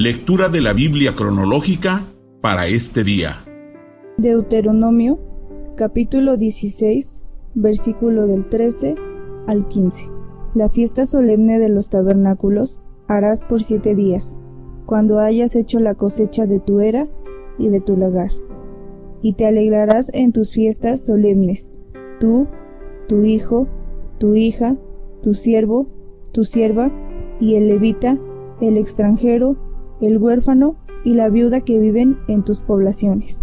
Lectura de la Biblia cronológica para este día. Deuteronomio, capítulo 16, versículo del 13 al 15. La fiesta solemne de los tabernáculos harás por 7 días, cuando hayas hecho la cosecha de tu era y de tu lagar. Y te alegrarás en tus fiestas solemnes, tú, tu hijo, tu hija, tu siervo, tu sierva, y el levita, el extranjero, el huérfano y la viuda que viven en tus poblaciones.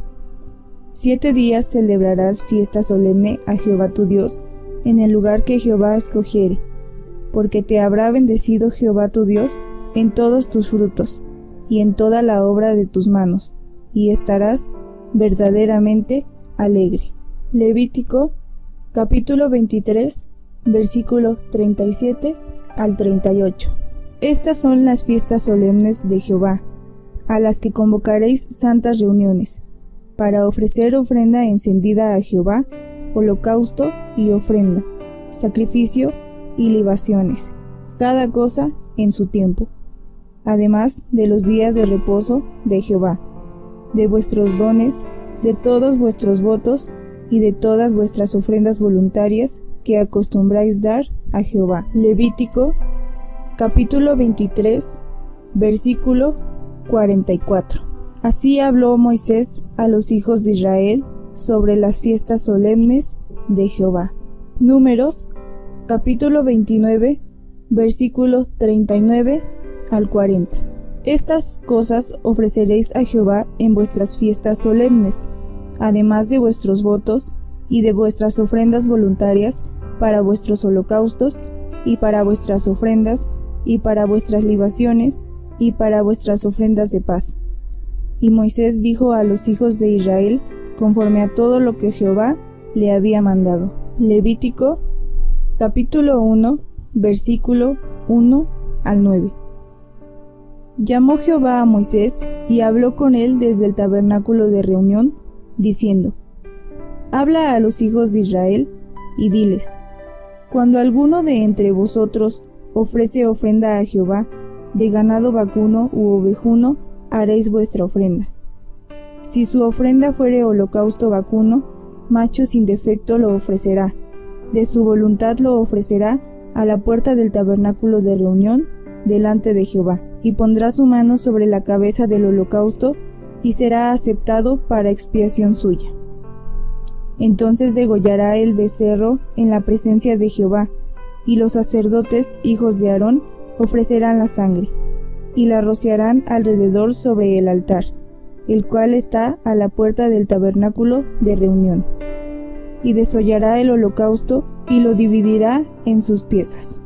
7 días celebrarás fiesta solemne a Jehová tu Dios en el lugar que Jehová escogiere, porque te habrá bendecido Jehová tu Dios en todos tus frutos y en toda la obra de tus manos, y estarás verdaderamente alegre. Levítico, capítulo 23, versículo 37 al 38. Estas son las fiestas solemnes de Jehová, a las que convocaréis santas reuniones, para ofrecer ofrenda encendida a Jehová, holocausto y ofrenda, sacrificio y libaciones, cada cosa en su tiempo, además de los días de reposo de Jehová, de vuestros dones, de todos vuestros votos y de todas vuestras ofrendas voluntarias que acostumbráis dar a Jehová. Levítico, capítulo 23, versículo 44. Así habló Moisés a los hijos de Israel sobre las fiestas solemnes de Jehová. Números, capítulo 29, versículo 39 al 40. Estas cosas ofreceréis a Jehová en vuestras fiestas solemnes, además de vuestros votos y de vuestras ofrendas voluntarias para vuestros holocaustos y para vuestras ofrendas y para vuestras libaciones y para vuestras ofrendas de paz. Y Moisés dijo a los hijos de Israel conforme a todo lo que Jehová le había mandado. Levítico, capítulo 1, versículo 1 al 9. Llamó Jehová a Moisés y habló con él desde el tabernáculo de reunión, diciendo: Habla a los hijos de Israel y diles: Cuando alguno de entre vosotros ofrece ofrenda a Jehová, de ganado vacuno u ovejuno haréis vuestra ofrenda. Si su ofrenda fuere holocausto vacuno, macho sin defecto lo ofrecerá, de su voluntad lo ofrecerá a la puerta del tabernáculo de reunión delante de Jehová, y pondrá su mano sobre la cabeza del holocausto y será aceptado para expiación suya. Entonces degollará el becerro en la presencia de Jehová, y los sacerdotes, hijos de Aarón, ofrecerán la sangre, y la rociarán alrededor sobre el altar, el cual está a la puerta del tabernáculo de reunión. Y desollará el holocausto, y lo dividirá en sus piezas.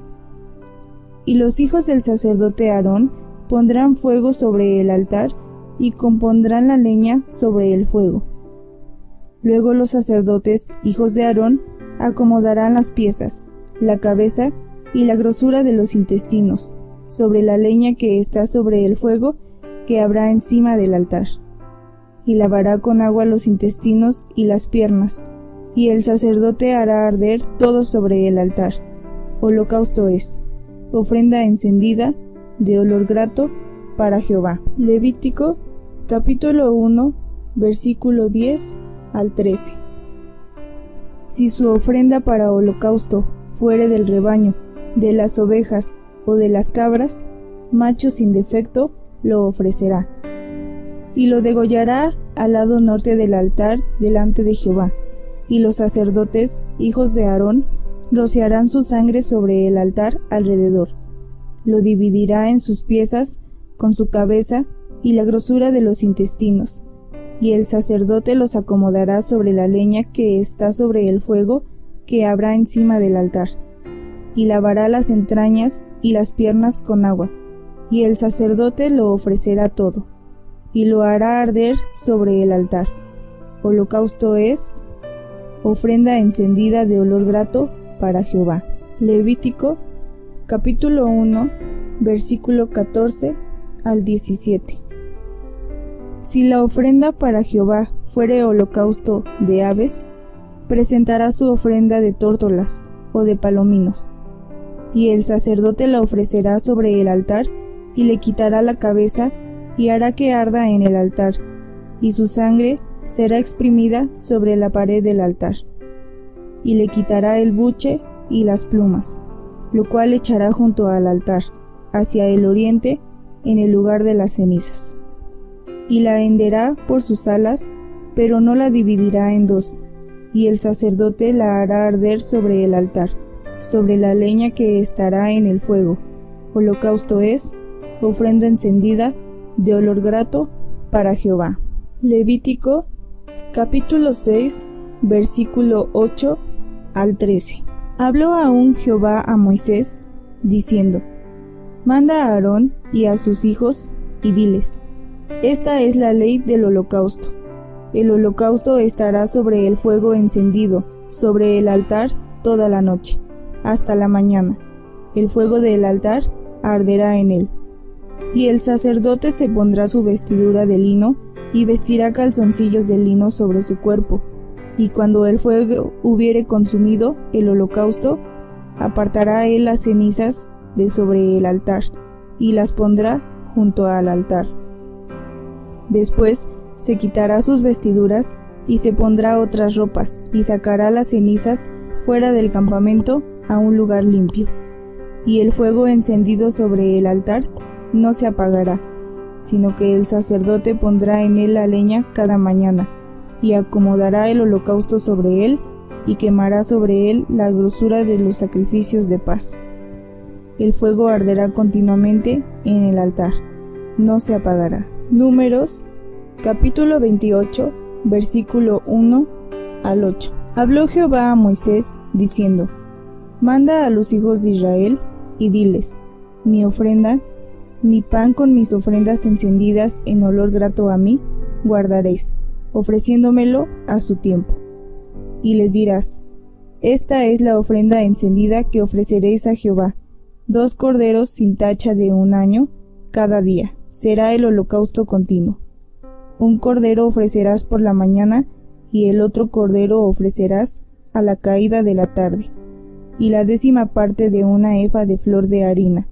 Y los hijos del sacerdote Aarón pondrán fuego sobre el altar, y compondrán la leña sobre el fuego. Luego los sacerdotes, hijos de Aarón, acomodarán las piezas, la cabeza y la grosura de los intestinos, sobre la leña que está sobre el fuego que habrá encima del altar. Y lavará con agua los intestinos y las piernas, y el sacerdote hará arder todo sobre el altar. Holocausto es, ofrenda encendida, de olor grato, para Jehová. Levítico, capítulo 1, versículo 10 al 13. Si su ofrenda para holocausto fuere del rebaño, de las ovejas o de las cabras, macho sin defecto lo ofrecerá. Y lo degollará al lado norte del altar delante de Jehová, y los sacerdotes, hijos de Aarón, rociarán su sangre sobre el altar alrededor. Lo dividirá en sus piezas, con su cabeza y la grosura de los intestinos, y el sacerdote los acomodará sobre la leña que está sobre el fuego que habrá encima del altar, y lavará las entrañas y las piernas con agua, y el sacerdote lo ofrecerá todo, y lo hará arder sobre el altar. Holocausto es, ofrenda encendida de olor grato para Jehová. Levítico, capítulo 1, versículo 14 al 17. Si la ofrenda para Jehová fuere holocausto de aves, presentará su ofrenda de tórtolas o de palominos, y el sacerdote la ofrecerá sobre el altar, y le quitará la cabeza y hará que arda en el altar, y su sangre será exprimida sobre la pared del altar. Y le quitará el buche y las plumas, lo cual echará junto al altar, hacia el oriente, en el lugar de las cenizas. Y la henderá por sus alas, pero no la dividirá en dos, y el sacerdote la hará arder sobre el altar, sobre la leña que estará en el fuego. Holocausto es, ofrenda encendida, de olor grato, para Jehová. Levítico, capítulo 6, versículo 8 al 13. Habló aún Jehová a Moisés, diciendo: Manda a Aarón y a sus hijos, y diles: Esta es la ley del holocausto. El holocausto estará sobre el fuego encendido, sobre el altar, toda la noche, hasta la mañana. El fuego del altar arderá en él. Y el sacerdote se pondrá su vestidura de lino, y vestirá calzoncillos de lino sobre su cuerpo. Y cuando el fuego hubiere consumido el holocausto, apartará él las cenizas de sobre el altar, y las pondrá junto al altar. Después se quitará sus vestiduras, y se pondrá otras ropas, y sacará las cenizas fuera del campamento a un lugar limpio. Y el fuego encendido sobre el altar no se apagará, sino que el sacerdote pondrá en él la leña cada mañana, y acomodará el holocausto sobre él, y quemará sobre él la grosura de los sacrificios de paz. El fuego arderá continuamente en el altar, no se apagará. Números, capítulo 28, versículo 1 al 8. Habló Jehová a Moisés, diciendo: Manda a los hijos de Israel, y diles: Mi ofrenda, mi pan con mis ofrendas encendidas en olor grato a mí, guardaréis, ofreciéndomelo a su tiempo. Y les dirás: Esta es la ofrenda encendida que ofreceréis a Jehová: 2 corderos sin tacha de 1 año, cada día, será el holocausto continuo. 1 cordero ofrecerás por la mañana, y el otro cordero ofrecerás a la caída de la tarde. Y la 10ª parte de 1 efa de flor de harina,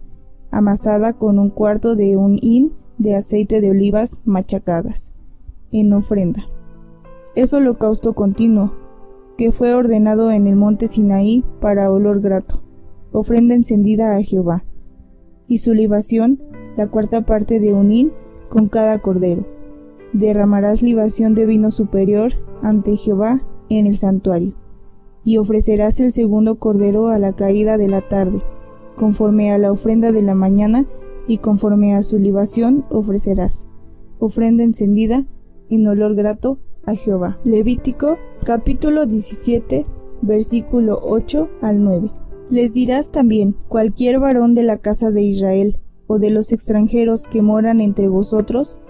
amasada con 1/4 de un hin de aceite de olivas machacadas, en ofrenda. Es holocausto continuo, que fue ordenado en el monte Sinaí para olor grato, ofrenda encendida a Jehová. Y su libación, la 4ª parte de un hin con cada cordero. Derramarás libación de vino superior ante Jehová en el santuario. Y ofrecerás el 2º cordero a la caída de la tarde, conforme a la ofrenda de la mañana, y conforme a su libación ofrecerás ofrenda encendida en olor grato a Jehová. Levítico, capítulo 17, versículo 8 al 9. Les dirás también: cualquier varón de la casa de Israel, o de los extranjeros que moran entre vosotros,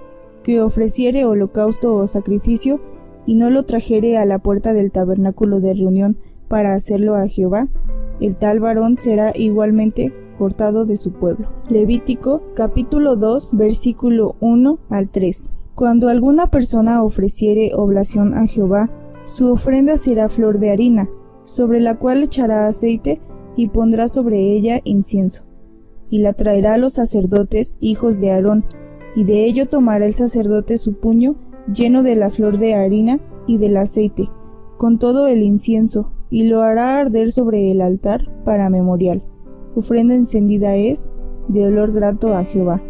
que ofreciere holocausto o sacrificio, y no lo trajere a la puerta del tabernáculo de reunión para hacerlo a Jehová, el tal varón será igualmente cortado de su pueblo. Levítico, capítulo 2, versículo 1 al 3. Cuando alguna persona ofreciere oblación a Jehová, su ofrenda será flor de harina, sobre la cual echará aceite, y pondrá sobre ella incienso. Y la traerá a los sacerdotes, hijos de Aarón, y de ello tomará el sacerdote su puño lleno de la flor de harina y del aceite, con todo el incienso, y lo hará arder sobre el altar para memorial. Ofrenda encendida es, de olor grato a Jehová.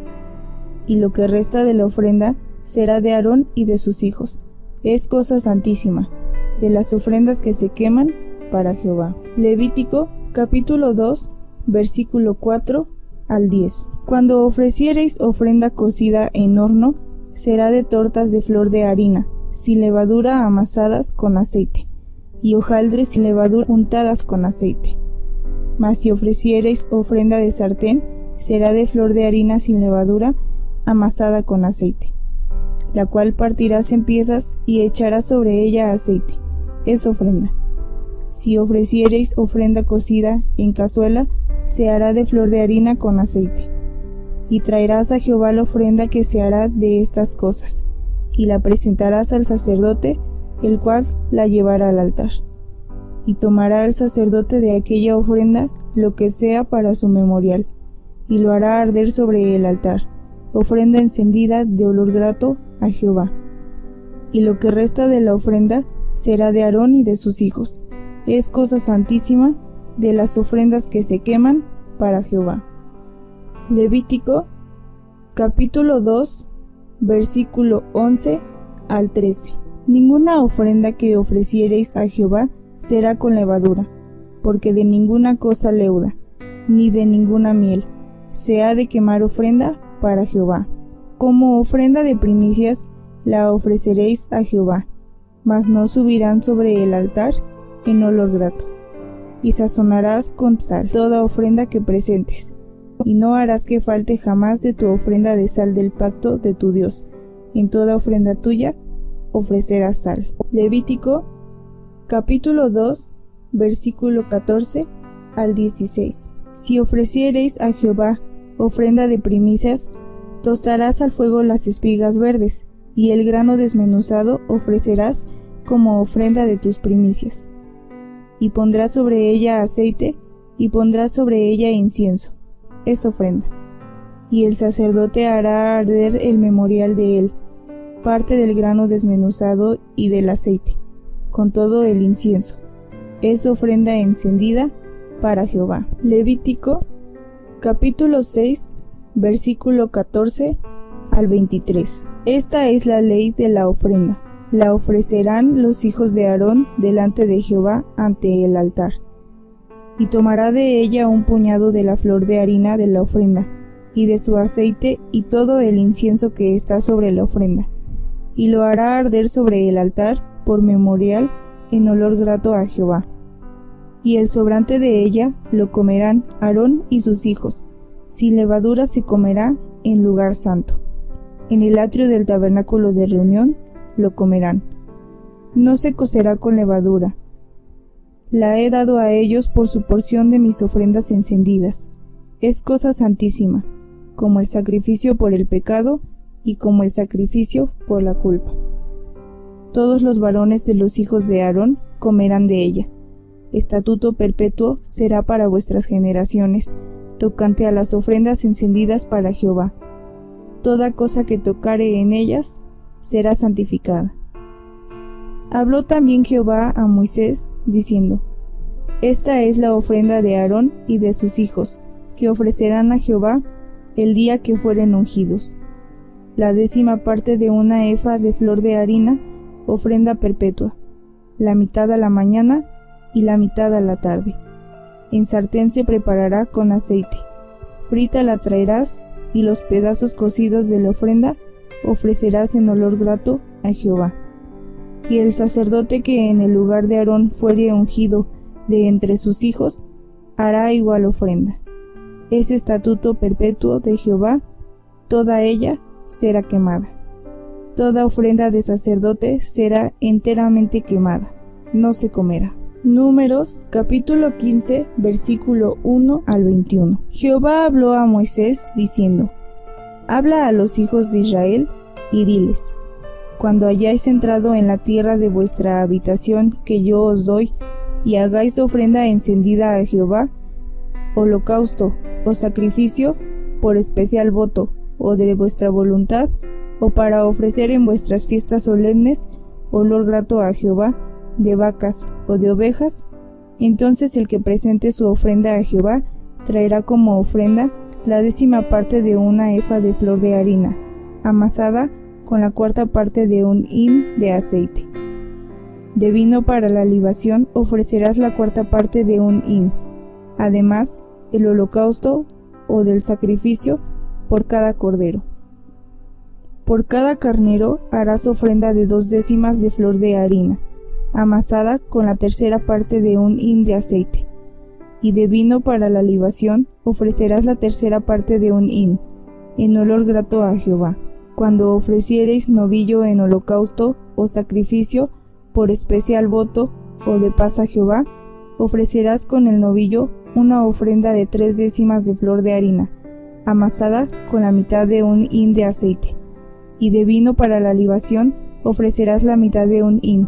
Y lo que resta de la ofrenda será de Aarón y de sus hijos. Es cosa santísima, de las ofrendas que se queman para Jehová. Levítico, capítulo 2, versículo 4 al 10. Cuando ofreciereis ofrenda cocida en horno, será de tortas de flor de harina, sin levadura, amasadas con aceite, y hojaldres sin levadura untadas con aceite. Mas si ofreciereis ofrenda de sartén, será de flor de harina sin levadura, amasada con aceite, la cual partirás en piezas y echarás sobre ella aceite. Es ofrenda. Si ofreciereis ofrenda cocida en cazuela, se hará de flor de harina con aceite. Y traerás a Jehová la ofrenda que se hará de estas cosas, y la presentarás al sacerdote, el cual la llevará al altar. Y tomará el sacerdote de aquella ofrenda lo que sea para su memorial, y lo hará arder sobre el altar, ofrenda encendida de olor grato a Jehová. Y lo que resta de la ofrenda será de Aarón y de sus hijos. Es cosa santísima de las ofrendas que se queman para Jehová. Levítico, capítulo 2, versículo 11 al 13. Ninguna ofrenda que ofreciereis a Jehová será con levadura, porque de ninguna cosa leuda, ni de ninguna miel, se ha de quemar ofrenda para Jehová. Como ofrenda de primicias la ofreceréis a Jehová, mas no subirán sobre el altar en olor grato. Y sazonarás con sal toda ofrenda que presentes, y no harás que falte jamás de tu ofrenda de sal del pacto de tu Dios. En toda ofrenda tuya ofrecerás sal. Levítico, capítulo 2, versículo 14 al 16. Si ofreciereis a Jehová ofrenda de primicias, tostarás al fuego las espigas verdes, y el grano desmenuzado ofrecerás como ofrenda de tus primicias. Y pondrás sobre ella aceite, y pondrás sobre ella incienso. Es ofrenda. Y el sacerdote hará arder el memorial de él, parte del grano desmenuzado y del aceite, con todo el incienso. Es ofrenda encendida para Jehová. Levítico, capítulo 6, versículo 14 al 23. Esta es la ley de la ofrenda. La ofrecerán los hijos de Aarón delante de Jehová ante el altar. Y tomará de ella un puñado de la flor de harina de la ofrenda, y de su aceite y todo el incienso que está sobre la ofrenda, y lo hará arder sobre el altar por memorial en olor grato a Jehová. Y el sobrante de ella lo comerán Aarón y sus hijos. Sin levadura se comerá en lugar santo. En el atrio del tabernáculo de reunión lo comerán. No se cocerá con levadura. La he dado a ellos por su porción de mis ofrendas encendidas. Es cosa santísima, como el sacrificio por el pecado y como el sacrificio por la culpa. Todos los varones de los hijos de Aarón comerán de ella. Estatuto perpetuo será para vuestras generaciones, tocante a las ofrendas encendidas para Jehová. Toda cosa que tocare en ellas será santificada. Habló también Jehová a Moisés, diciendo: Esta es la ofrenda de Aarón y de sus hijos, que ofrecerán a Jehová el día que fueren ungidos. La 10ª parte de una efa de flor de harina, ofrenda perpetua, la mitad a la mañana y la mitad a la tarde. En sartén se preparará con aceite. Frita la traerás, y los pedazos cocidos de la ofrenda ofrecerás en olor grato a Jehová. Y el sacerdote que en el lugar de Aarón fuere ungido de entre sus hijos, hará igual ofrenda. Es estatuto perpetuo de Jehová, toda ella será quemada. Toda ofrenda de sacerdote será enteramente quemada, no se comerá. Números, capítulo 15, versículo 1 al 21. Jehová habló a Moisés, diciendo: Habla a los hijos de Israel, y diles: Cuando hayáis entrado en la tierra de vuestra habitación que yo os doy, y hagáis ofrenda encendida a Jehová, holocausto o sacrificio, por especial voto, o de vuestra voluntad, o para ofrecer en vuestras fiestas solemnes, olor grato a Jehová, de vacas o de ovejas, entonces el que presente su ofrenda a Jehová traerá como ofrenda la 10ª parte de una efa de flor de harina, amasada con la 4ª parte de un hin de aceite. De vino para la libación ofrecerás la 4ª parte de un hin. Además, el holocausto o del sacrificio por cada cordero. Por cada carnero harás ofrenda de 2/10 de flor de harina, amasada con la 3ª parte de un hin de aceite. Y de vino para la libación ofrecerás la 3ª parte de un hin, en olor grato a Jehová. Cuando ofreciereis novillo en holocausto o sacrificio por especial voto o de paz a Jehová, ofrecerás con el novillo una ofrenda de 3/10 de flor de harina, amasada con la mitad de un hin de aceite. Y de vino para la libación ofrecerás la mitad de un hin,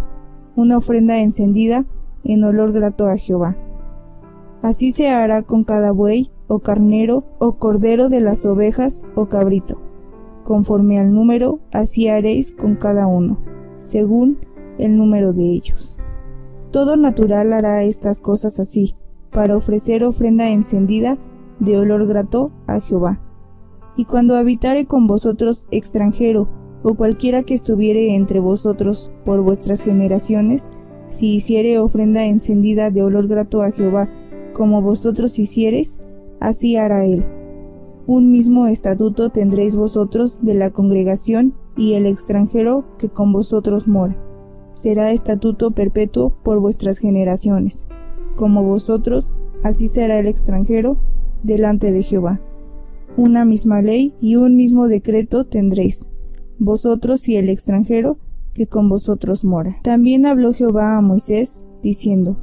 una ofrenda encendida en olor grato a Jehová. Así se hará con cada buey, o carnero, o cordero de las ovejas, o cabrito. conforme al número, así haréis con cada uno, según el número de ellos. Todo natural hará estas cosas así, para ofrecer ofrenda encendida de olor grato a Jehová. Y cuando habitare con vosotros extranjero, o cualquiera que estuviere entre vosotros por vuestras generaciones, si hiciere ofrenda encendida de olor grato a Jehová, como vosotros hiciereis, así hará él. Un mismo estatuto tendréis vosotros de la congregación y el extranjero que con vosotros mora. Será estatuto perpetuo por vuestras generaciones. Como vosotros, así será el extranjero delante de Jehová. Una misma ley y un mismo decreto tendréis, vosotros y el extranjero que con vosotros mora. También habló Jehová a Moisés, diciendo: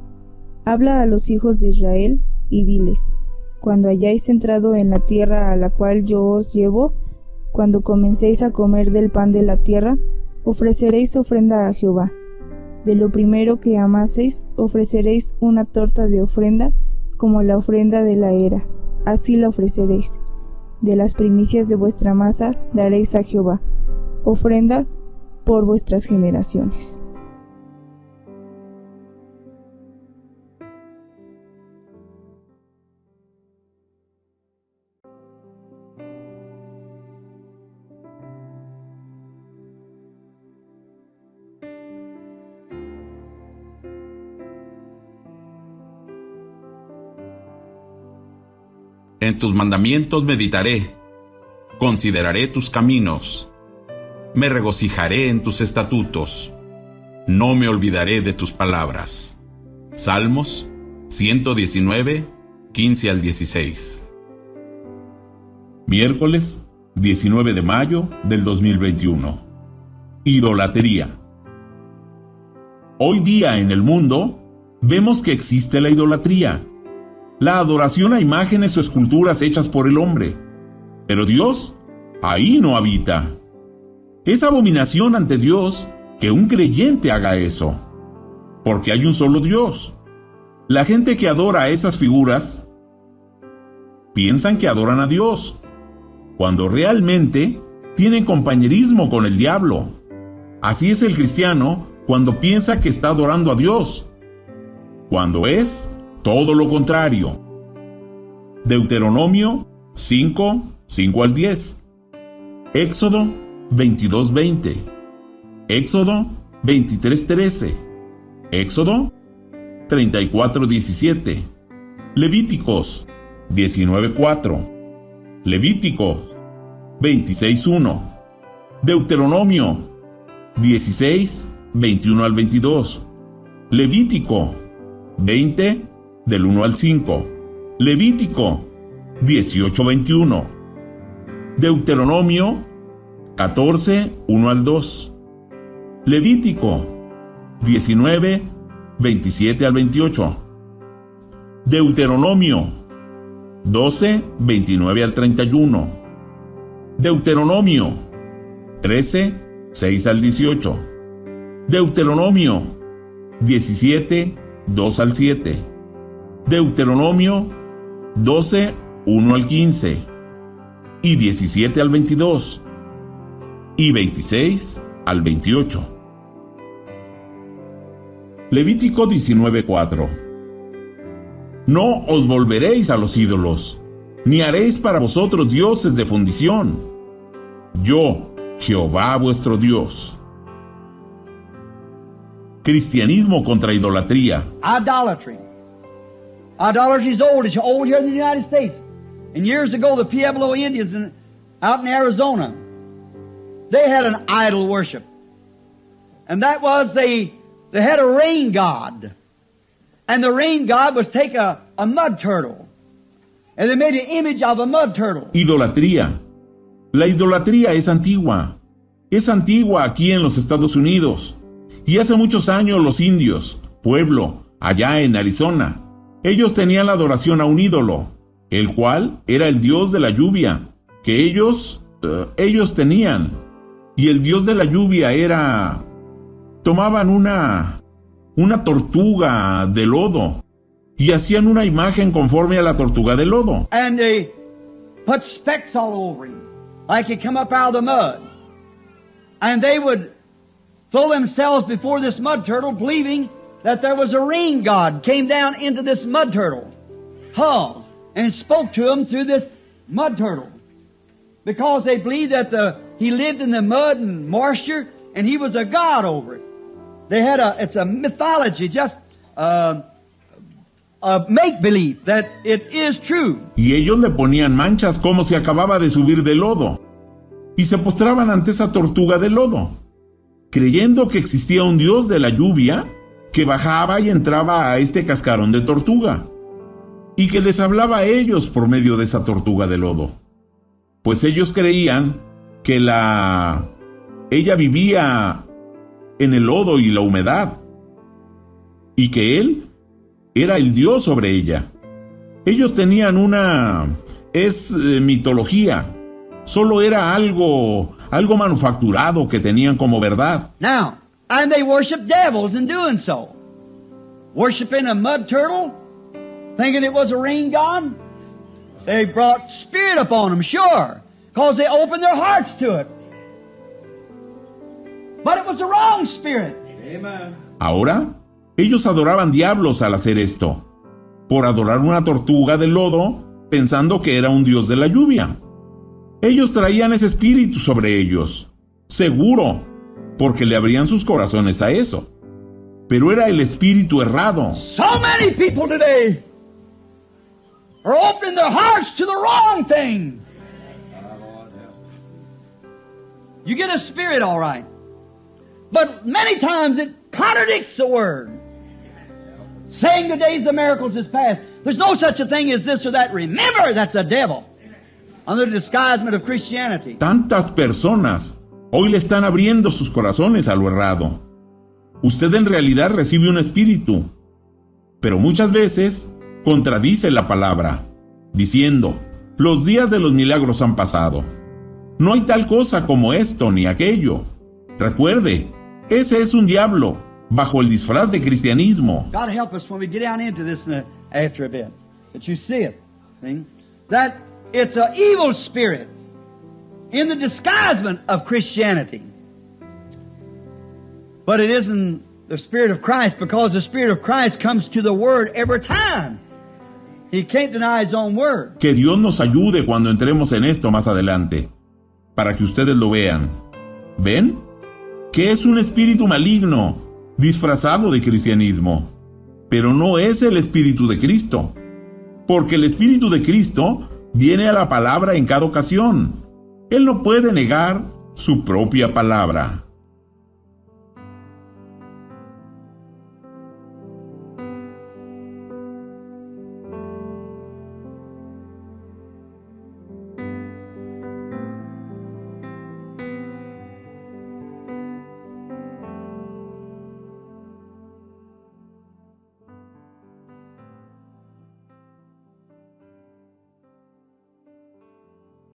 Habla a los hijos de Israel y diles: Cuando hayáis entrado en la tierra a la cual yo os llevo, cuando comencéis a comer del pan de la tierra, ofreceréis ofrenda a Jehová. De lo primero que amaseis, ofreceréis una torta de ofrenda, como la ofrenda de la era, así la ofreceréis. De las primicias de vuestra masa daréis a Jehová, ofrenda por vuestras generaciones. En tus mandamientos meditaré, consideraré tus caminos, me regocijaré en tus estatutos, no me olvidaré de tus palabras. Salmos 119, 15 al 16. Miércoles 19 de mayo del 2021. Idolatría. Hoy día en el mundo vemos que existe la idolatría, la adoración a imágenes o esculturas hechas por el hombre. Pero Dios ahí no habita. Es abominación ante Dios que un creyente haga eso, porque hay un solo Dios. La gente que adora a esas figuras piensan que adoran a Dios, cuando realmente tienen compañerismo con el diablo. Así es el cristiano cuando piensa que está adorando a Dios, cuando es todo lo contrario. Deuteronomio 5, 5 al 10. Éxodo 22, 20. Éxodo 23, 13. Éxodo 34, 17. Levíticos 19, 4. Levíticos 26, 1. Deuteronomio 16, 21 al 22. Levítico 20, del 1 al 5. Levítico 18, 21. Deuteronomio 14, 1 al 2. Levítico 19, 27 al 28. Deuteronomio 12, 29 al 31. Deuteronomio 13, 6 al 18. Deuteronomio 17, 2 al 7. Deuteronomio 12, 1 al 15. Y 17 al 22. Y 26 al 28. Levítico 19, 4. No os volveréis a los ídolos, ni haréis para vosotros dioses de fundición. Yo, Jehová vuestro Dios. Cristianismo contra idolatría. Idolatry. Idolatry is old. It's old here in the United States. And years ago, the Pueblo Indians out in Arizona, they had an idol worship. And that was they had a rain god. And the rain god was take a mud turtle. And they made an image of a mud turtle. Idolatría. La idolatría es antigua. Es antigua aquí en los Estados Unidos. Y hace muchos años los indios, pueblo, allá en Arizona, ellos tenían la adoración a un ídolo, el cual era el dios de la lluvia, que ellos tenían. Y el dios de la lluvia era... Tomaban una tortuga de lodo y hacían una imagen conforme a la tortuga de lodo. And they put specks all over him like he come up out of the mud. And they would throw themselves before this mud turtle, believing that there was a rain god came down into this mud turtle hull and spoke to them through this mud turtle. Because they believed that he lived in the mud and moisture, and he was a god over it. It's a mythology, just a make-believe that it is true. Y ellos le ponían manchas como si acababa de subir del lodo, y se postraban ante esa tortuga de lodo, creyendo que existía un dios de la lluvia que bajaba y entraba a este cascarón de tortuga, y que les hablaba a ellos por medio de esa tortuga de lodo. Pues ellos creían que ella vivía en el lodo y la humedad, y que él era el Dios sobre ella. Ellos tenían mitología, solo era algo manufacturado que tenían como verdad. Now, and they worship devils in doing so. Worshiping a mud turtle, thinking it was a rain god. They brought spirit upon them, sure, because they opened their hearts to it. But it was the wrong spirit. Amen. Ahora, ellos adoraban diablos al hacer esto, por adorar una tortuga de lodo, pensando que era un dios de la lluvia. Ellos traían ese espíritu sobre ellos, seguro, porque le abrían sus corazones a eso. Pero era el espíritu errado. So many people today are opening their hearts to the wrong thing. You get a spirit, all right. But many times it contradicts the word. Saying the days of miracles is past. There's no such a thing as this or that. Remember, that's a devil. Under the disguisement of Christianity. Tantas personas hoy le están abriendo sus corazones a lo errado. Usted en realidad recibe un espíritu, pero muchas veces contradice la palabra, diciendo, los días de los milagros han pasado. No hay tal cosa como esto ni aquello. Recuerde, ese es un diablo, bajo el disfraz de cristianismo. God help us when we get down into this after a bit, that you see it, see? That it's an evil spirit in the disguisement of Christianity. But it isn't the Spirit of Christ, because the Spirit of Christ comes to the Word every time. He can't deny His own Word. Que Dios nos ayude cuando entremos en esto más adelante, para que ustedes lo vean. ¿Ven? Que es un espíritu maligno, disfrazado de cristianismo. Pero no es el Espíritu de Cristo, porque el Espíritu de Cristo viene a la palabra en cada ocasión. Él no puede negar su propia palabra.